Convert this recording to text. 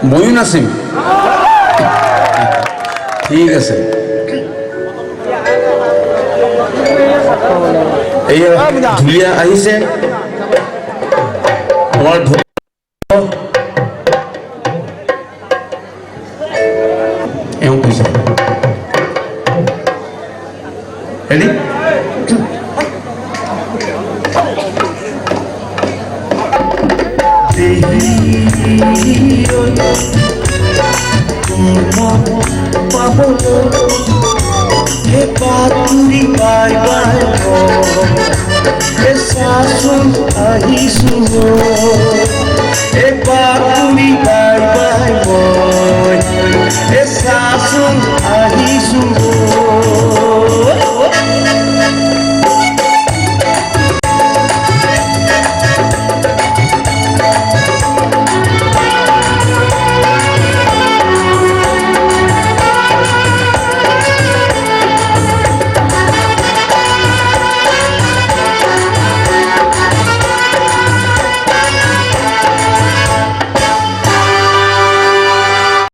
ময়ো নাচিম ঠিক আছে এইয়া ঢুলীয়া আহিছে আমাৰ এওঁ কৈছে ৰেডি हे बातुरी बाय बाय हो हे सासुन आहिसु